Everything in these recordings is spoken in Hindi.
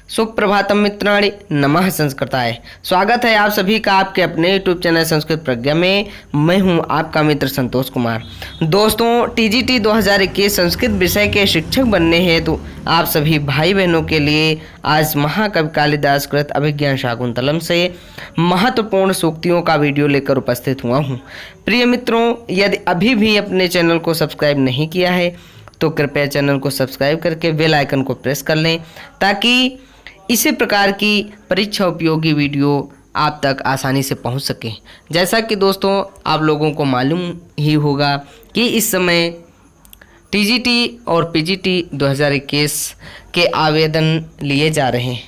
सुप्रभातम मित्राणि, नमः संस्कृताय। स्वागत है आप सभी का आपके अपने यूट्यूब चैनल संस्कृत प्रज्ञा में। मैं हूं आपका मित्र संतोष कुमार। दोस्तों, टीजीटी 2021 संस्कृत विषय के शिक्षक बनने हेतु आप सभी भाई बहनों के लिए आज महाकवि कालिदास कृत अभिज्ञान शाकुंतलम से महत्वपूर्ण सूक्तियों का वीडियो लेकर उपस्थित हुआ हूँ। प्रिय मित्रों, यदि अभी भी अपने चैनल को सब्सक्राइब नहीं किया है तो कृपया चैनल को सब्सक्राइब करके बेल आइकन को प्रेस कर लें, ताकि इसी प्रकार की परीक्षा उपयोगी वीडियो आप तक आसानी से पहुंच सके। जैसा कि दोस्तों आप लोगों को मालूम ही होगा कि इस समय टीजीटी और पीजीटी 2021 के आवेदन लिए जा रहे हैं।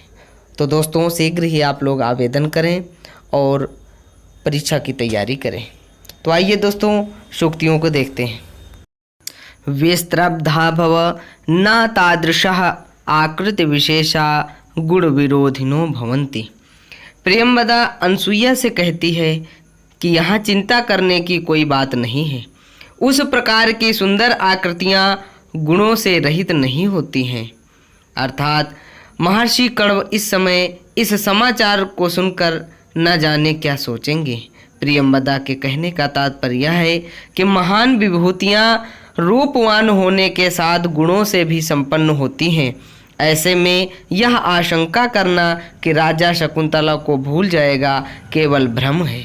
तो दोस्तों शीघ्र ही आप लोग आवेदन करें और परीक्षा की तैयारी करें। तो आइए दोस्तों सूक्तियों को देखते हैं। विस्त्रब्धा भव न तादृशः आकृति विशेषा गुण विरोधिनो भवन्ति। प्रियंवदा अनसुईया से कहती है कि यहाँ चिंता करने की कोई बात नहीं है। उस प्रकार की सुंदर आकृतियाँ गुणों से रहित नहीं होती हैं। अर्थात महर्षि कण्व इस समय इस समाचार को सुनकर न जाने क्या सोचेंगे। प्रियंवदा के कहने का तात्पर्य यह है कि महान विभूतियाँ रूपवान होने के साथ गुणों से भी संपन्न होती हैं। ऐसे में यह आशंका करना कि राजा शकुंतला को भूल जाएगा केवल भ्रम है।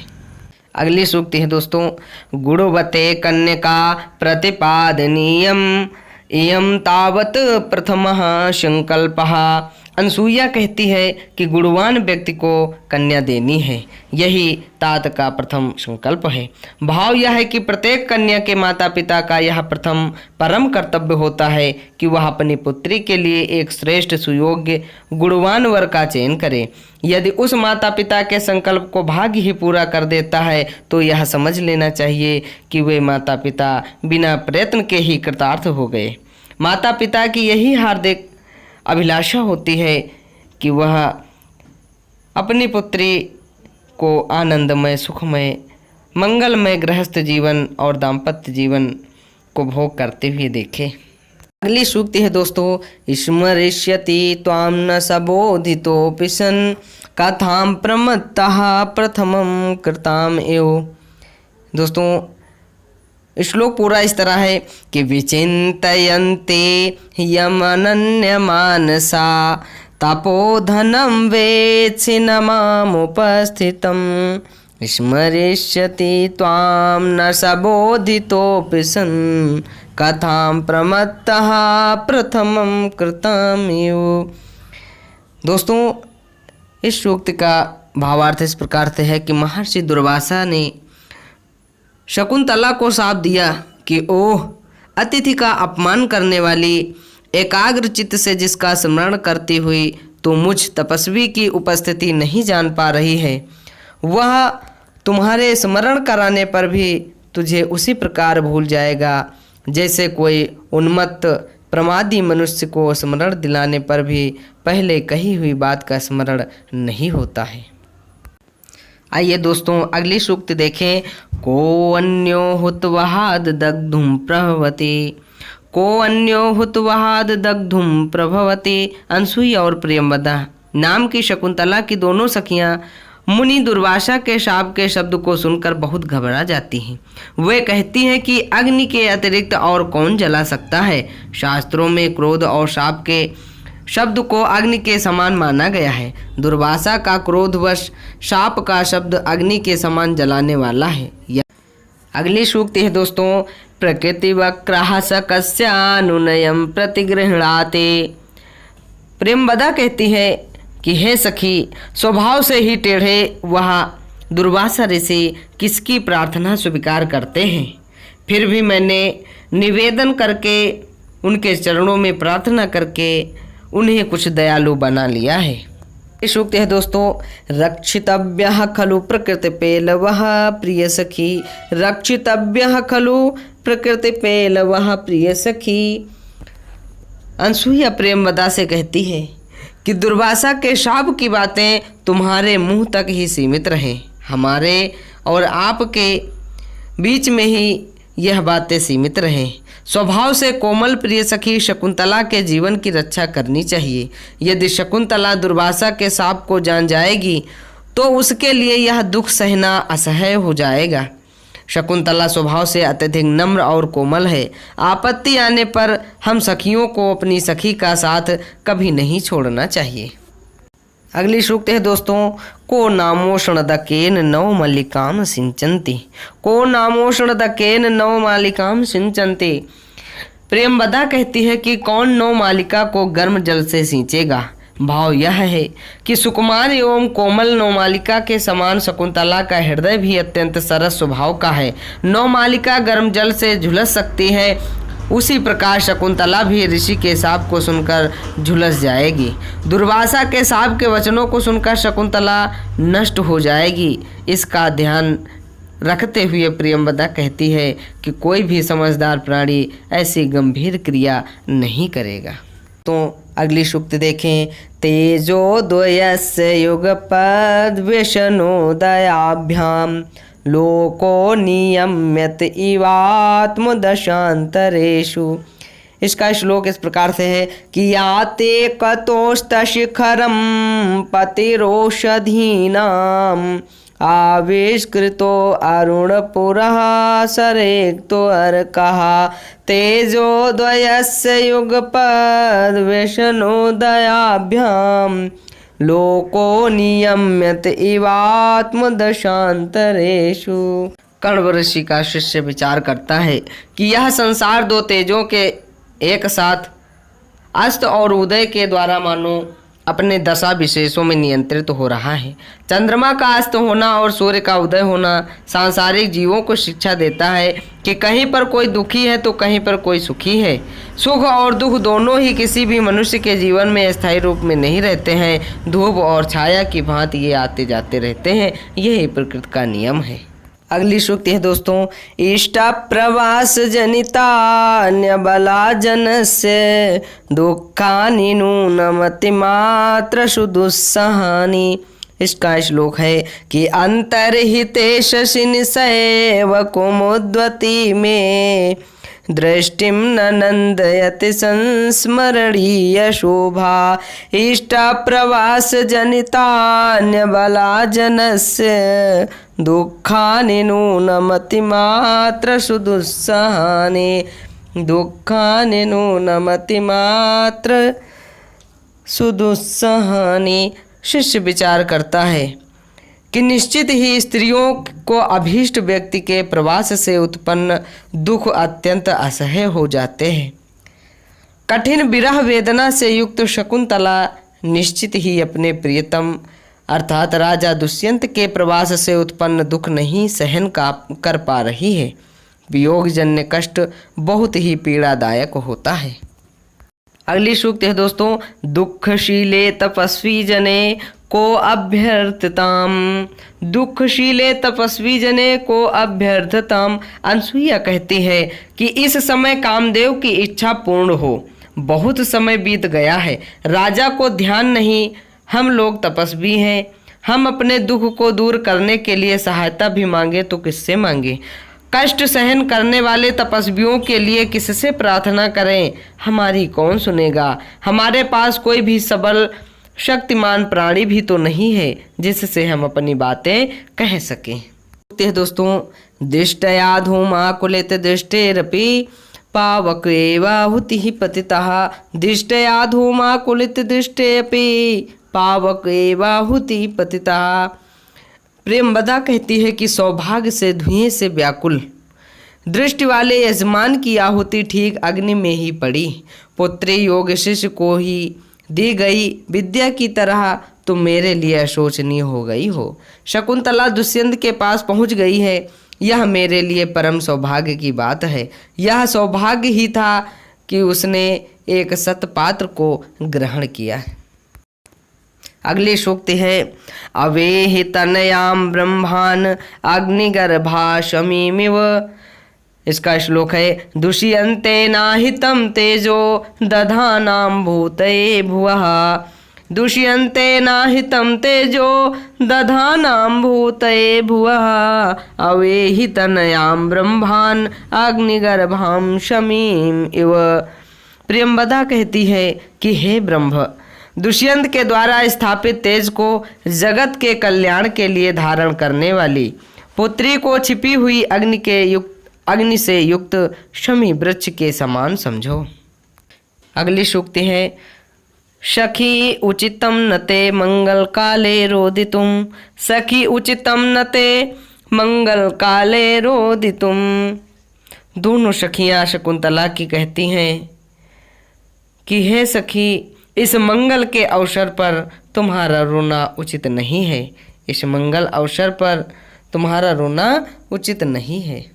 अगली सूक्ति है दोस्तों, गुणवते कन्यका प्रतिपादनीयम इयं तावत प्रथमः संकल्पः। अनसुईया कहती है कि गुणवान व्यक्ति को कन्या देनी है, यही तात का प्रथम संकल्प है। भाव यह है कि प्रत्येक कन्या के माता पिता का यह प्रथम परम कर्तव्य होता है कि वह अपनी पुत्री के लिए एक श्रेष्ठ सुयोग्य गुणवान वर का चयन करे। यदि उस माता पिता के संकल्प को भाग्य ही पूरा कर देता है तो यह समझ लेना चाहिए कि वे माता पिता बिना प्रयत्न के ही कृतार्थ हो गए। माता पिता की यही हार्दिक अभिलाषा होती है कि वह अपनी पुत्री को आनंदमय, सुखमय, मंगलमय गृहस्थ जीवन और दाम्पत्य जीवन को भोग करते हुए देखे। अगली सूक्ति है दोस्तों, स्मरिष्यति त्वां न सबोधितोऽपि सन् कथां प्रमत्तः प्रथमं कृताम् एव। दोस्तों श्लोक पूरा इस तरह है कि विचिन्तयन्ते यमनन्यमानसा तपोधनं वेत्सिन मामुपस्थितं स्मरिष्यति त्वां न सबोधितोऽपि सन् कथां प्रमत्तः प्रथमं कृतमेव। दोस्तों इस सूक्त का भावार्थ इस प्रकार से है कि महर्षि दुर्वासा ने शकुंतला को शाप दिया कि ओह, अतिथि का अपमान करने वाली, एकाग्र चित्त से जिसका स्मरण करती हुई तो मुझ तपस्वी की उपस्थिति नहीं जान पा रही है, वह तुम्हारे स्मरण कराने पर भी तुझे उसी प्रकार भूल जाएगा जैसे कोई उन्मत्त प्रमादी मनुष्य को स्मरण दिलाने पर भी पहले कही हुई बात का स्मरण नहीं होता है। आइए दोस्तों अगली सूक्ति देखें। को अन्यो हुतवहाद दग्धुम प्रभवति। को अन्यो हुतवहाद दग्धुम प्रभवति। अनसुईया और प्रियंवदा नाम की शकुंतला की दोनों सखियां मुनि दुर्वासा के शाप के शब्द को सुनकर बहुत घबरा जाती हैं। वे कहती हैं कि अग्नि के अतिरिक्त और कौन जला सकता है। शास्त्रों में क्रोध और शाप के शब्द को अग्नि के समान माना गया है। दुर्वासा का क्रोधवश शाप का शब्द अग्नि के समान जलाने वाला है। अगली सूक्ति है दोस्तों, प्रकृति वक्रः सकस्यानुनयं प्रतिगृह्णाते। प्रेमवदा कहती है कि हे सखी, स्वभाव से ही टेढ़े वह दुर्वासा ऋषि किसकी प्रार्थना स्वीकार करते हैं। फिर भी मैंने निवेदन करके उनके चरणों में प्रार्थना करके उन्हें कुछ दयालु बना लिया है। इस सूक्ति है दोस्तों, रक्षितव्यः खलु प्रकृतिपेलवः प्रिय सखी। रक्षितव्यः खलु प्रकृतिपेलवः प्रिय सखी। अनसुईया प्रेमवदा से कहती है कि दुर्वासा के शाप की बातें तुम्हारे मुंह तक ही सीमित रहें। हमारे और आपके बीच में ही यह बातें सीमित रहें। स्वभाव से कोमल प्रिय सखी शकुंतला के जीवन की रक्षा करनी चाहिए। यदि शकुंतला दुर्वासा के शाप को जान जाएगी तो उसके लिए यह दुख सहना असह्य हो जाएगा। शकुंतला स्वभाव से अत्यधिक नम्र और कोमल है। आपत्ति आने पर हम सखियों को अपनी सखी का साथ कभी नहीं छोड़ना चाहिए। अगली सूक्त है दोस्तों, को नामोषण दकेन नव मल्लिकाम सिंचन्ति। को नामोषण दकेन नव मालिकाम सिंचन्ति। प्रेमवदा कहती है कि कौन नव मालिका को गर्म जल से सींचेगा। भाव यह है कि सुकुमार एवं कोमल नवमालिका के समान शकुंतला का हृदय भी अत्यंत सरस स्वभाव का है। नवमालिका गर्म जल से झुलस सकती है, उसी प्रकार शकुंतला भी ऋषि के शाप को सुनकर झुलस जाएगी। दुर्वासा के शाप के वचनों को सुनकर शकुंतला नष्ट हो जाएगी। इसका ध्यान रखते हुए प्रियंवदा कहती है कि कोई भी समझदार प्राणी ऐसी गंभीर क्रिया नहीं करेगा। तो अगली सूक्त देखें, तेजो द्वयस्य युगपद व्यसनोदयाभ्याम लोको नियम्यत इवात्मदशांतरेषु। इसका श्लोक इस प्रकार से है कि याते कतोस्त शिखरम पतिरोषधीनाम आविष्कृतो अरुणपुरः सरेक्तो अर्कः तेजो द्वयस्य युगपद व्यसनोदयाभ्याम लोको नियम्यत इवात्मदशांतरेषु। कण्व ऋषि का शिष्य विचार करता है कि यह संसार दो तेजों के एक साथ अस्त और उदय के द्वारा मानो अपने दशा विशेषों में नियंत्रित हो रहा है। चंद्रमा का अस्त होना और सूर्य का उदय होना सांसारिक जीवों को शिक्षा देता है कि कहीं पर कोई दुखी है तो कहीं पर कोई सुखी है। सुख और दुख दोनों ही किसी भी मनुष्य के जीवन में स्थायी रूप में नहीं रहते हैं। धूप और छाया की भांति ये आते जाते रहते हैं। यही प्रकृति का नियम है। अगली सूक्त है दोस्तों, इष्ट प्रवास जनितान्य बला जनस्य दुखानि नूनमति मात्र सुदुस्सहानि। इसका श्लोक है कि अंतर्हिते शशि निसैव कुमुद्वती में दृष्टिम न नंदयति संस्मरणीय शोभा। इष्ट प्रवास जनितान्य बला जनस्य दुखानि नूनमति मात्र सुदुस्सहानि। दुखानि नूनमति मात्र सुदुस्सहानि। शिष्य विचार करता है कि निश्चित ही स्त्रियों को अभीष्ट व्यक्ति के प्रवास से उत्पन्न दुख अत्यंत असह्य हो जाते हैं। कठिन विरह वेदना से युक्त शकुंतला निश्चित ही अपने प्रियतम अर्थात राजा दुष्यंत के प्रवास से उत्पन्न दुख नहीं सहन कर पा रही है। वियोगजन्य कष्ट बहुत ही पीड़ादायक होता है। अगली सूक्त है दोस्तों, दुखशीले तपस्वी जने को अभ्यर्थताम। दुखशीले तपस्वी जने को अभ्यर्थताम। अनसुईया कहती है कि इस समय कामदेव की इच्छा पूर्ण हो। बहुत समय बीत गया है, राजा को ध्यान नहीं। हम लोग तपस्वी हैं, हम अपने दुख को दूर करने के लिए सहायता भी मांगे तो किससे मांगे? कष्ट सहन करने वाले तपस्वियों के लिए किससे प्रार्थना करें? हमारी कौन सुनेगा? हमारे पास कोई भी सबल शक्तिमान प्राणी भी तो नहीं है जिससे हम अपनी बातें कह सकें। दोस्तों, दृष्टया धूमाकुलित दृष्टेरपि पावक एवाहुतिः पतितः। दृष्टया धूमाकुलित दृष्टेऽपि पावक एवाहुतिः पतितः। प्रेमवदा कहती है कि सौभाग्य से धुएं से व्याकुल दृष्टि वाले यजमान की आहुति ठीक अग्नि में ही पड़ी। पुत्री योग शिष्य को ही दी गई विद्या की तरह तुम मेरे लिए अशोचनीय हो गई हो। शकुंतला दुष्यंत के पास पहुंच गई है, यह मेरे लिए परम सौभाग्य की बात है। यह सौभाग्य ही था कि उसने एक सतपात्र को ग्रहण किया। अगली सूक्ति है, अवेहि तनयाम ब्रह्मान अग्निगर्भा शमीमिव। इसका श्लोक है, दुष्यन्ते नाहितं तेजो दधानां भूतये भुवः। दुष्यन्ते नाहितं तेजो दधानां भूतये भुवः अवेहि तनयां ब्रह्मान् अग्निगर्भां शमीम इव। प्रियंवदा कहती है कि हे ब्रह्म, दुष्यंत के द्वारा स्थापित तेज को जगत के कल्याण के लिए धारण करने वाली पुत्री को छिपी हुई अग्नि से युक्त शमी वृक्ष के समान समझो। अगली सूक्ति है, सखी उचितम नते मंगल काले रोदितुम। सखी उचितम नते मंगल काले रोदितुम। दोनों सखियां शकुंतला की कहती हैं कि हे सखी, इस मंगल के अवसर पर तुम्हारा रोना उचित नहीं है। इस मंगल अवसर पर तुम्हारा रोना उचित नहीं है।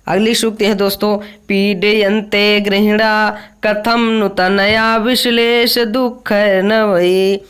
अगली सूक्ति है दोस्तों, पीडयन्ते गृहिणा कथम नुतनया विश्लेष दुख न वै।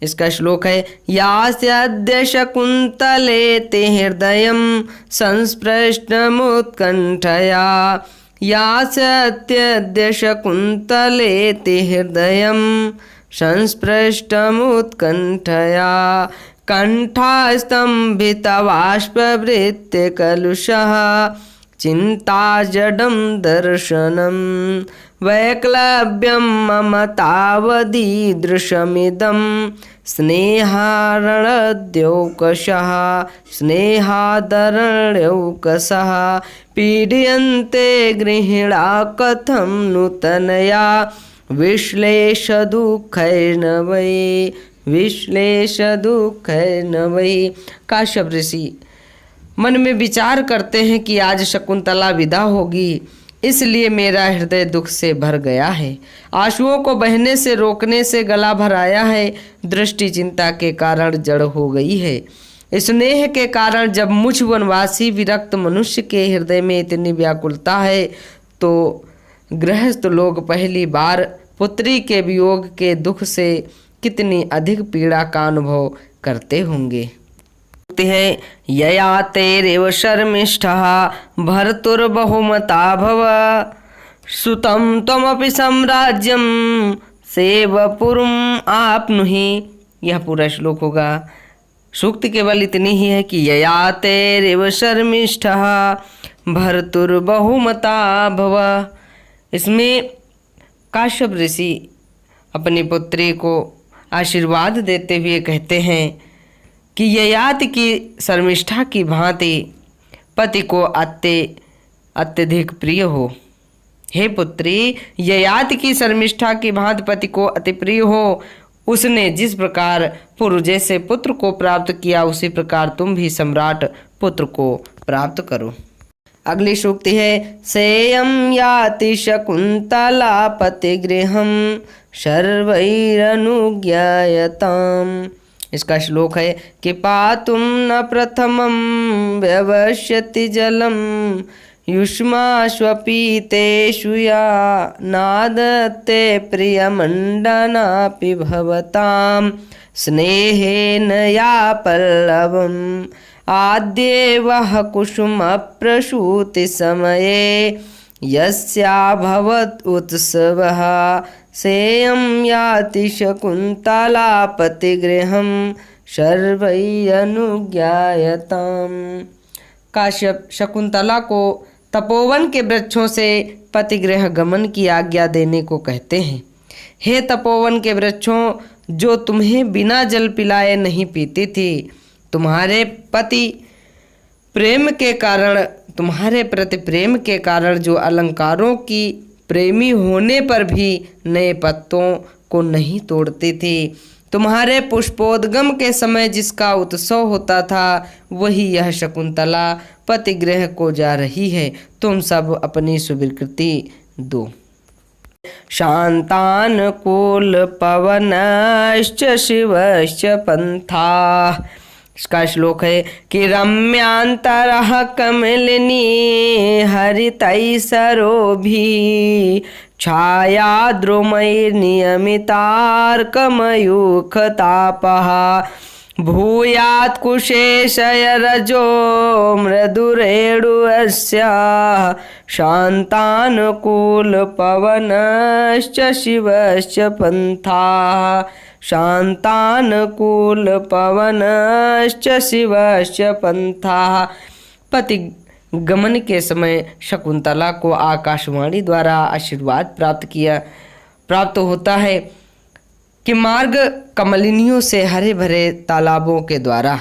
इसका श्लोक है, यास्यद्य शकुन्तले ते हृदयं संस्पृष्टमुत्कण्ठया। यास्यद्य शकुन्तले ते हृदयं संस्पृष्टमुत्कण्ठया। कण्ठास्तम्भितबाष्पवृत्य कलुषः चिंता जडं दर्शनं। वैक्लव्यं मम तावदीदृशमिदं स्नेहारणद्यौकशः स्नेहादरण्यौकशः। पीड्यन्ते गृहिणा कथं नूतनया विश्लेषदुःखैर्न वै। विश्लेषदुःखैर्न वै। काश्यप ऋषि मन में विचार करते हैं कि आज शकुंतला विदा होगी, इसलिए मेरा हृदय दुख से भर गया है। आंसुओं को बहने से रोकने से गला भर आया है। दृष्टि चिंता के कारण जड़ हो गई है। स्नेह के कारण जब मुझ वनवासी विरक्त मनुष्य के हृदय में इतनी व्याकुलता है, तो गृहस्थ लोग पहली बार पुत्री के वियोग के दुख से कितनी अधिक पीड़ा का अनुभव करते होंगे। है, यया तेरेव शर्मिष्ठः भर्तुर्बहुमता भव। सुतं त्वमपि साम्राज्यं सेवपुरम् आप्नुहि। यह पूरा श्लोक होगा। सूक्त केवल इतनी ही है कि यया तेरेव शर्मिष्ठः भर्तुर्बहुमता भव। इसमें काश्यप ऋषि अपनी पुत्री को आशीर्वाद देते हुए कहते हैं कि ययाति की शर्मिष्ठा की भांति पति को अत्यधिक प्रिय हो। हे पुत्री, ययाति की शर्मिष्ठा की भांति पति को अति प्रिय हो। उसने जिस प्रकार पूर्व से पुत्र को प्राप्त किया, उसी प्रकार तुम भी सम्राट पुत्र को प्राप्त करो। अगली सूक्ति है, सेयं याति शकुंतला पतिगृहं सर्वैरनुज्ञायताम्। इसका श्लोक है कि पातुं न प्रथमं व्यवस्यति जलं युष्माश्वपीतेषु या नादत्ते प्रियमण्डनापि भवतां स्नेहेन या पल्लवम् आद्येवः कुसुमप्रसूतिसमये यस्याभवत् उत्सवः सेयं याति शकुंतला पतिगृहं सर्वैरनुज्ञायताम्। काश्यप शकुंतला को तपोवन के वृक्षों से पतिगृह गमन की आज्ञा देने को कहते हैं। हे तपोवन के वृक्षों, जो तुम्हें बिना जल पिलाए नहीं पीती थी, तुम्हारे प्रति प्रेम के कारण जो अलंकारों की प्रेमी होने पर भी नए पत्तों को नहीं तोड़ती थी, तुम्हारे पुष्पोद्गम के समय जिसका उत्सव होता था, वही यह शकुंतला पतिगृह को जा रही है। तुम सब अपनी स्वीकृति दो। शांतानुकूल पवनश्च शिवश्च पंथा। इसका श्लोक है कि रम्यांतरः कमलिनी हरितैसरोभिः छायाद्रुमैर्नियमितार्कमयूखतापः भूयात् कुशेशयरजो मृदुरेणुस्य शांतानुकूल पवनश्च शिवश्च पंथा। शांतानुकूल पवनश्च शिवश्च पंथाः। पति गमन के समय शकुंतला को आकाशवाणी द्वारा आशीर्वाद प्राप्त होता है कि मार्ग कमलिनियों से हरे भरे तालाबों के द्वारा,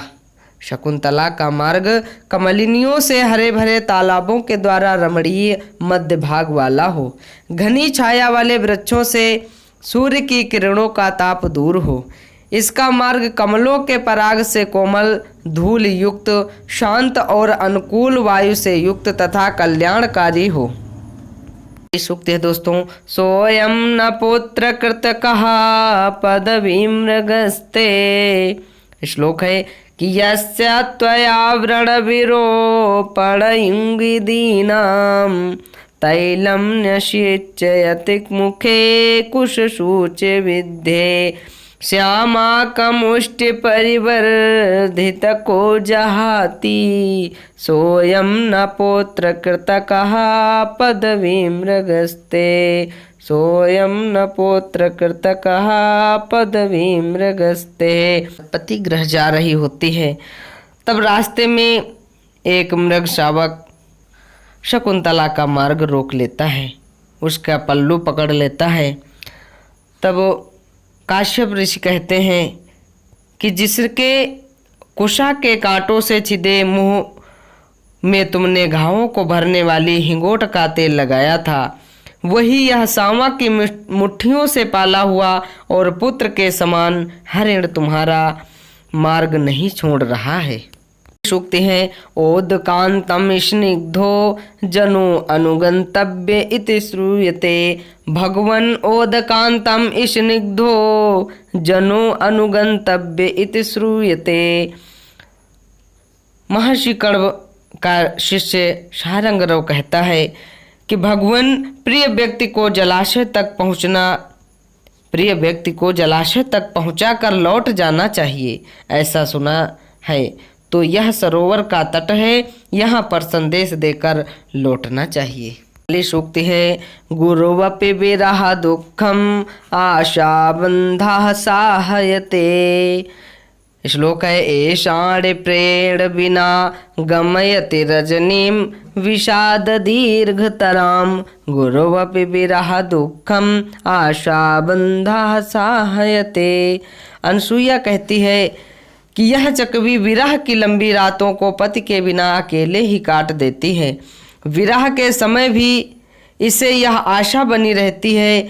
शकुंतला का मार्ग कमलिनियों से हरे भरे तालाबों के द्वारा रमणीय मध्य भाग वाला हो, घनी छाया वाले वृक्षों से सूर्य की किरणों का ताप दूर हो, इसका मार्ग कमलों के पराग से कोमल धूल युक्त, शांत और अनुकूल वायु से युक्त तथा कल्याणकारी हो। सूक्ति है दोस्तों, सोयम न पुत्र कृतकः पदवीं मृगस्ते। श्लोक है कि यस्य त्वया व्रणविरोपणं विदीनां तैलं न्यषिच्यति मुखे कुशशूच विद्धे श्यामाकमुष्टि परिवर्धित को जहाति सोयम न पौत्र कृतकः पदवीं मृगस्ते। सोयम न पौत्र कृतकः पदवीं मृगस्ते। पति गृह जा रही होती है, तब रास्ते में एक मृग शावक शकुंतला का मार्ग रोक लेता है, उसका पल्लू पकड़ लेता है। तब काश्यप ऋषि कहते हैं कि जिसके कुशा के कांटों से छिदे मुंह में तुमने घावों को भरने वाली हिंगोट का तेल लगाया था, वही यह सांवा की मुट्ठियों से पाला हुआ और पुत्र के समान हरिण तुम्हारा मार्ग नहीं छोड़ रहा है। सूक्ति है, ओदकांतम स्निग्धो जनु अनुगंतव्य इति श्रूयते। भगवन ओदकांतम स्निग्धो जनु अनुगंतव्य इति श्रूयते। महर्षि कण्व का शिष्य शारंगरव कहता है कि भगवान प्रिय व्यक्ति को जलाशय तक पहुंचाकर लौट जाना चाहिए, ऐसा सुना है। तो यह सरोवर का तट है, यहाँ पर संदेश देकर लौटना चाहिए। अगली सूक्ति है, गुरुवपि विरह दुःखम आशा बंधा साहयते। श्लोक है, एषाण प्रेण बिना गमयति रजनीम विषाद दीर्घतराम गुरुवपि विरह दुःखम आशा बंधा साहयते। अनसुईया कहती है कि यह चकवी विरह की लंबी रातों को पति के बिना अकेले ही काट देती है। विरह के समय भी इसे यह आशा बनी रहती है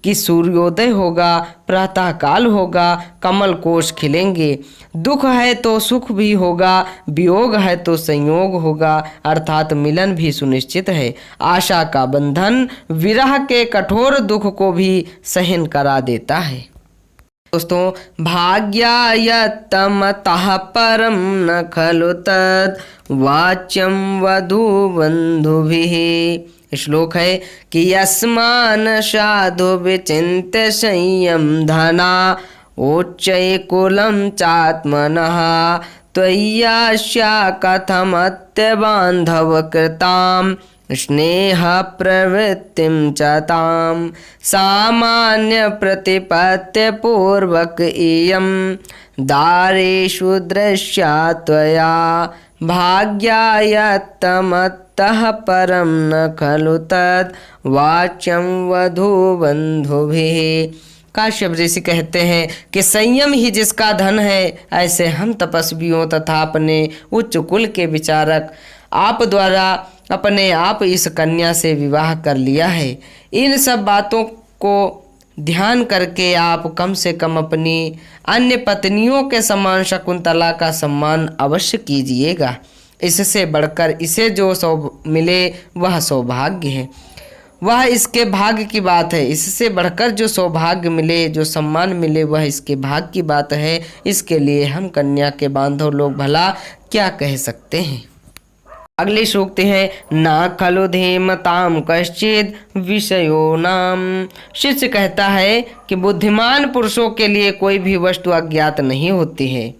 कि सूर्योदय होगा, प्रातःकाल होगा, कमल कोश खिलेंगे। दुख है तो सुख भी होगा, वियोग है तो संयोग होगा, अर्थात मिलन भी सुनिश्चित है। आशा का बंधन विरह के कठोर दुख को भी सहन करा देता है। दोस्तों, भाग्यायत्तमतः परम न खलु तद् वाच्यं वधूबन्धुभिः। श्लोक है कि यस्मान् साधु विचिन्त्य संयम धना उच्चै कुलं चात्मनः त्वय्यास्या कथमत्य बान्धव कृताम् स्नेह प्रवृत्तिं च तां सामान्य प्रतिपत्य पूर्वक इयं दारेषु दृश्या त्वया भाग्यायत्तमतः परं न खलु तद् वाच्यं वधूबन्धुभिः। काश्यप ऋषि कहते हैं कि संयम ही जिसका धन है, ऐसे हम तपस्वियों तथा अपने उच्च कुल के विचारक आप द्वारा अपने आप इस कन्या से विवाह कर लिया है। इन सब बातों को ध्यान करके आप कम से कम अपनी अन्य पत्नियों के समान शकुंतला का सम्मान अवश्य कीजिएगा। इससे बढ़कर इसे जो मिले वह सौभाग्य है, वह इसके भाग्य की बात है। इससे बढ़कर जो सौभाग्य मिले, जो सम्मान मिले, वह इसके भाग्य की बात है। इसके लिए हम कन्या के बांधव लोग भला क्या कह सकते हैं। अगली सूक्ति है, ना खलु धीमताम कश्चिद विषयो नाम। शिष्य कहता है कि बुद्धिमान पुरुषों के लिए कोई भी वस्तु अज्ञात नहीं होती है।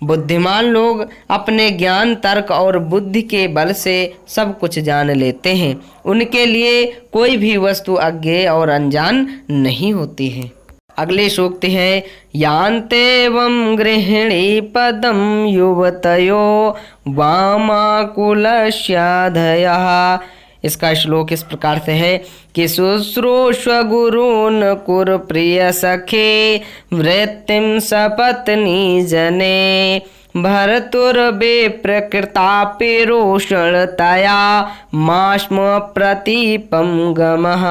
बुद्धिमान लोग अपने ज्ञान, तर्क और बुद्धि के बल से सब कुछ जान लेते हैं। उनके लिए कोई भी वस्तु अज्ञेय और अनजान नहीं होती है। अगले सूक्त है यान्तेवं गृहिणी पदम युवतयो वामाकुलस्याधयः। इसका श्लोक इस प्रकार से है कि शुश्रूषव गुरून् कुरु प्रिय सखे वृत्तिं सपत्नी जने भर्तुर्विप्रकृतापि रोषणतया मास्म प्रतीपं गमः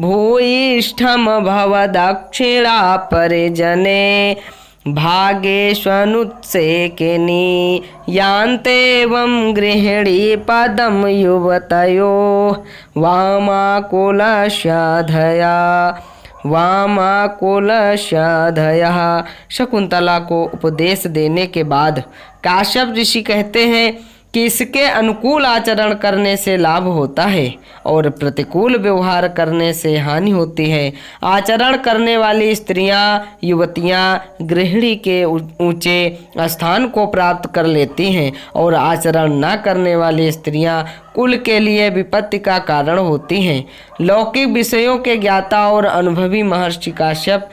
भूयिष्ठं भव दक्षिणा परिजने भागेष्वनुत्सेकिनी यान्तेवं गृहिणी पदम युवतयो वामाकुलस्याधयः। शकुंतला को उपदेश देने के बाद काश्यप ऋषि कहते हैं कि इसके अनुकूल आचरण करने से लाभ होता है और प्रतिकूल व्यवहार करने से हानि होती है। आचरण करने वाली स्त्रियां, युवतियां गृहिणी के ऊंचे स्थान को प्राप्त कर लेती हैं और आचरण न करने वाली स्त्रियां कुल के लिए विपत्ति का कारण होती हैं। लौकिक विषयों के ज्ञाता और अनुभवी महर्षि काश्यप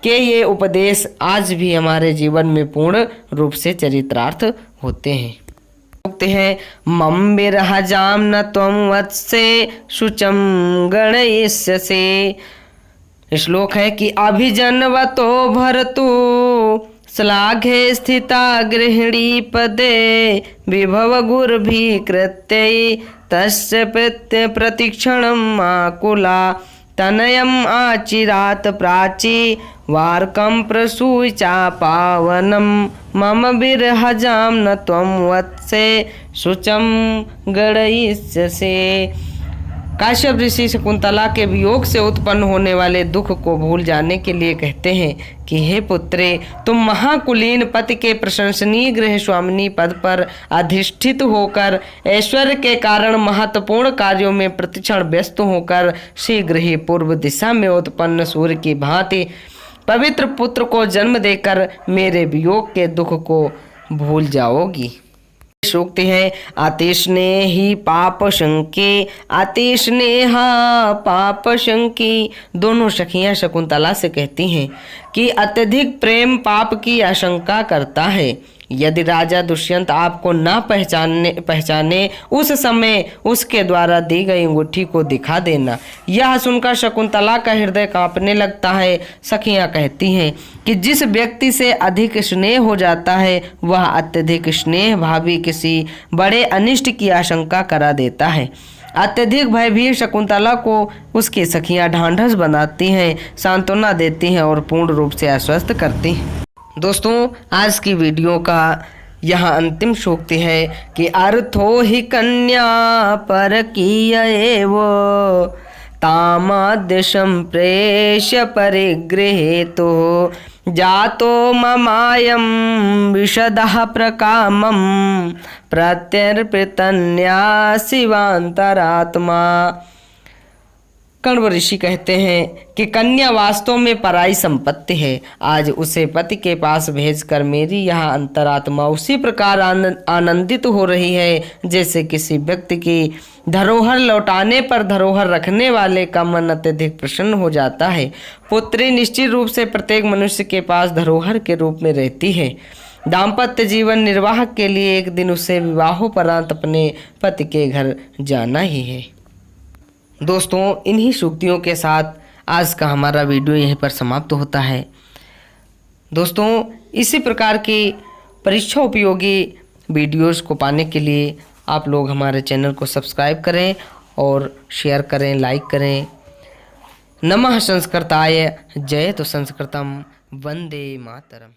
के ये उपदेश आज भी हमारे जीवन में पूर्ण रूप से चरितार्थ होते हैं। है मम विरहजाम न त्वं वत्से शुचम गणयिष्यसे। श्लोक है कि अभिजनवतो भरतु श्लाघे स्थिता गृहिणी पदे विभव गुरुभि कृत्यै तस्य प्रीत्य प्रतिक्षणम् आकुला तनयम् आचिरात प्राची वार्कं प्रसूचा पावनं मम विरहजाम न त्वं वत्से शुचम गणयिष्यसे। काश्यप ऋषि शकुंतला के वियोग से उत्पन्न होने वाले दुख को भूल जाने के लिए कहते हैं कि हे पुत्रे, तुम महाकुलीन पति के प्रशंसनीय गृह स्वामिनी पद पर अधिष्ठित होकर ऐश्वर्य के कारण महत्वपूर्ण कार्यों में प्रतिक्षण व्यस्त होकर शीघ्र ही पूर्व दिशा में उत्पन्न सूर्य की भांति पवित्र पुत्र को जन्म देकर मेरे वियोग के दुख को भूल जाओगी। सूक्ति है अतिस्ने ही पाप शंके अतिस्नेहा पाप शंकी। दोनों सखियां शकुंतला से कहती हैं कि अत्यधिक प्रेम पाप की आशंका करता है। यदि राजा दुष्यंत आपको ना पहचाने उस समय उसके द्वारा दी गई अंगूठी को दिखा देना। यह सुनकर शकुंतला का हृदय कांपने लगता है। सखियां कहती हैं कि जिस व्यक्ति से अधिक स्नेह हो जाता है वह अत्यधिक स्नेह भावी किसी बड़े अनिष्ट की आशंका करा देता है। अत्यधिक भयभीत शकुंतला को उसकी सखियां ढांढस बनाती हैं, सांत्वना देती हैं और पूर्ण रूप से आश्वस्त करती हैं। दोस्तों, आज की वीडियो का यहाँ अंतिम सूक्ति है कि अर्थो ही कन्या पर कियैव तामाद्यशं प्रेष्य परिगृहीतो जातो ममायं विशदः प्रकामं प्रत्यर्पितन्या शिवांतरात्मा। कण्व ऋषि कहते हैं कि कन्या वास्तव में पराई संपत्ति है। आज उसे पति के पास भेजकर मेरी यह अंतरात्मा उसी प्रकार आनंदित हो रही है जैसे किसी व्यक्ति की धरोहर लौटाने पर धरोहर रखने वाले का मन अत्यधिक प्रसन्न हो जाता है। पुत्री निश्चित रूप से प्रत्येक मनुष्य के पास धरोहर के रूप में रहती है। दाम्पत्य जीवन निर्वाह के लिए एक दिन उसे विवाहोपरांत अपने पति के घर जाना ही है। दोस्तों, इन्हीं सूक्तियों के साथ आज का हमारा वीडियो यहीं पर समाप्त होता है। दोस्तों, इसी प्रकार की परीक्षा उपयोगी वीडियोस को पाने के लिए आप लोग हमारे चैनल को सब्सक्राइब करें और शेयर करें, लाइक करें। नमः संस्कृताय जयतु संस्कृतम वंदे मातरम।